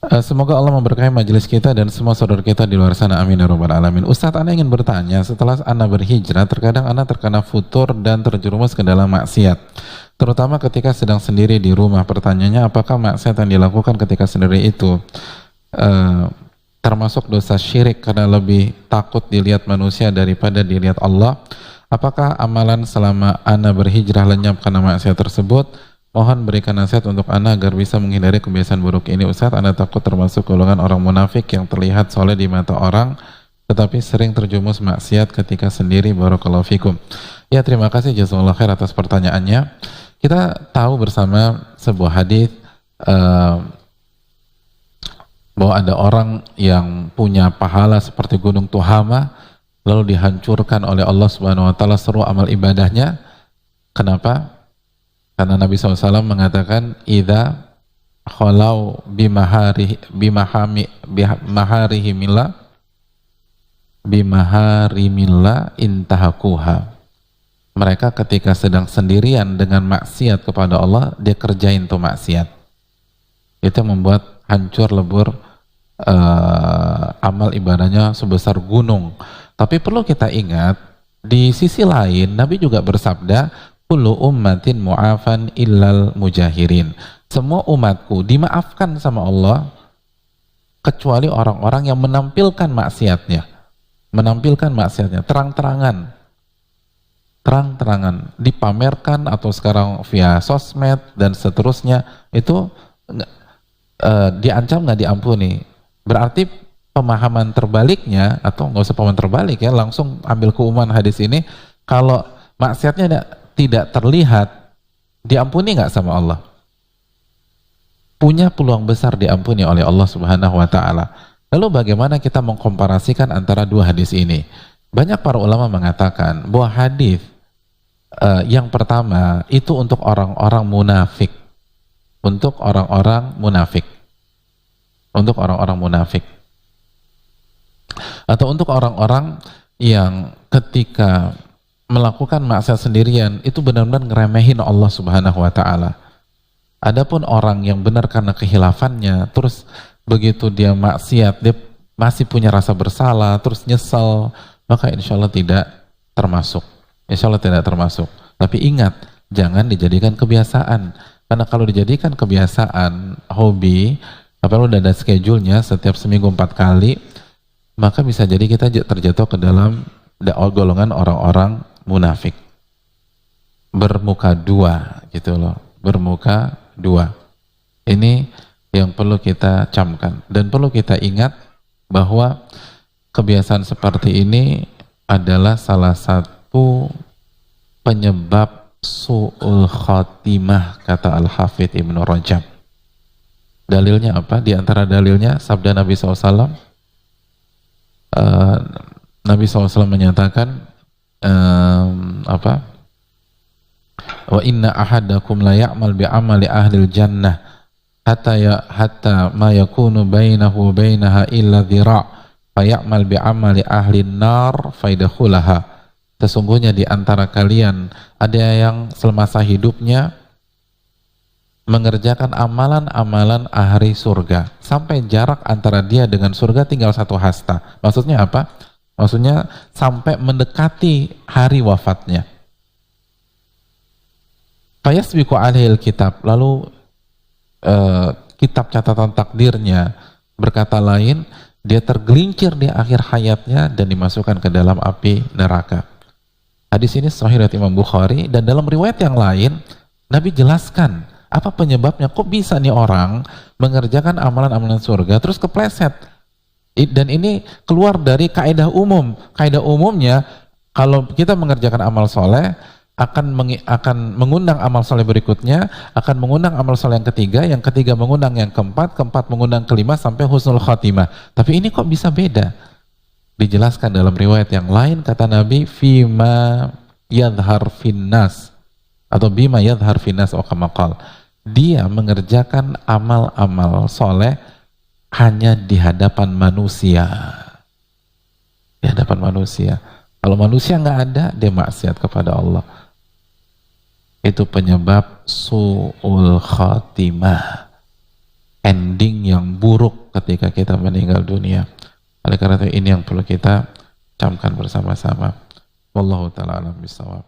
Semoga Allah memberkahi majelis kita dan semua saudara kita di luar sana. Amin ya rabbal alamin. Ustadz, Ana ingin bertanya, setelah Ana berhijrah, terkadang Ana terkena futur dan terjerumus ke dalam maksiat, terutama ketika sedang sendiri di rumah. Pertanyaannya, apakah maksiat yang dilakukan ketika sendiri itu termasuk dosa syirik karena lebih takut dilihat manusia daripada dilihat Allah? Apakah amalan selama Ana berhijrah lenyap karena maksiat tersebut? Mohon berikan nasihat untuk Ana agar bisa menghindari kebiasaan buruk ini. Ustaz, Ana takut termasuk golongan orang munafik yang terlihat soleh di mata orang tetapi sering terjumus maksiat ketika sendiri. Barakallahu fikum. Ya, terima kasih jazakallahu khair atas pertanyaannya. Kita tahu bersama sebuah hadis bahwa ada orang yang punya pahala seperti gunung Tuhama lalu dihancurkan oleh Allah Subhanahu wa taala seluruh amal ibadahnya. Kenapa? Karena Nabi SAW mengatakan, idza khalau bimaharimillah intahakuha. Mereka ketika sedang sendirian dengan maksiat kepada Allah, dia kerjain tuh maksiat. Itu membuat hancur lebur amal ibadahnya sebesar gunung. Tapi perlu kita ingat, di sisi lain Nabi juga bersabda, kullu ummatin mu'afan illal mujahirin. Semua umatku dimaafkan sama Allah kecuali orang-orang yang menampilkan maksiatnya. Menampilkan maksiatnya terang-terangan. Terang-terangan dipamerkan atau sekarang via sosmed dan seterusnya, itu diancam nggak diampuni. Berarti pemahaman terbaliknya, atau nggak usah pemahaman terbalik ya, langsung ambil keumuman hadis ini, kalau maksiatnya tidak terlihat, diampuni nggak sama Allah? Punya peluang besar diampuni oleh Allah Subhanahu wa taala. Lalu bagaimana kita mengkomparasikan antara dua hadis ini? Banyak para ulama mengatakan bahwa hadis yang pertama itu untuk orang-orang munafik. Untuk orang-orang munafik. Untuk orang-orang munafik. Atau untuk orang-orang yang ketika melakukan maksiat sendirian itu benar-benar ngeremehin Allah Subhanahu wa taala. Adapun orang yang benar karena kehilafannya, terus begitu dia maksiat, dia masih punya rasa bersalah, terus nyesel, maka insya Allah tidak termasuk. Insya Allah tidak termasuk. Tapi ingat, jangan dijadikan kebiasaan. Karena kalau dijadikan kebiasaan, hobi, apalagi udah ada schedule-nya setiap seminggu 4 kali, maka bisa jadi kita terjatuh ke dalam golongan orang-orang munafik. Bermuka dua gitu loh, bermuka dua. Ini yang perlu kita camkan dan perlu kita ingat bahwa kebiasaan seperti ini adalah salah satu penyebab su'ul khatimah, kata Al-Hafidh Ibnu Rajab. Dalilnya apa? Di antara dalilnya sabda Nabi SAW. Nabi SAW menyatakan wa inna ahadakum la ya'mal bi amali ahlil jannah hatta ma yakunu bainahu bainaha illa dhira' fa ya'mal bi amali ahlin nar faidkhulaha. Sesungguhnya di antara kalian ada yang semasa hidupnya mengerjakan amalan-amalan ahli surga sampai jarak antara dia dengan surga tinggal 1 hasta. Maksudnya apa? Maksudnya sampai mendekati hari wafatnya. Fayasbiqu alaihil kitab, lalu kitab catatan takdirnya berkata lain, dia tergelincir di akhir hayatnya dan dimasukkan ke dalam api neraka. Hadis ini sahih riwayat Imam Bukhari, dan dalam riwayat yang lain Nabi jelaskan apa penyebabnya, kok bisa nih orang mengerjakan amalan-amalan surga terus kepleset. Dan ini keluar dari kaidah umum. Kaidah umumnya, kalau kita mengerjakan amal soleh, akan mengundang amal soleh berikutnya, akan mengundang amal soleh yang ketiga mengundang yang keempat mengundang kelima sampai husnul khatimah. Tapi ini kok bisa beda? Dijelaskan dalam riwayat yang lain, kata Nabi, fima yadhar finnas, atau bima yadhar finnas o kamakal. Dia mengerjakan amal-amal soleh hanya di hadapan manusia. Di hadapan manusia. Kalau manusia nggak ada, dia maksiat kepada Allah. Itu penyebab su'ul khatimah. ending yang buruk ketika kita meninggal dunia. Oleh karena itu ini yang perlu kita camkan bersama-sama. Wallahu ta'ala alam bisawab.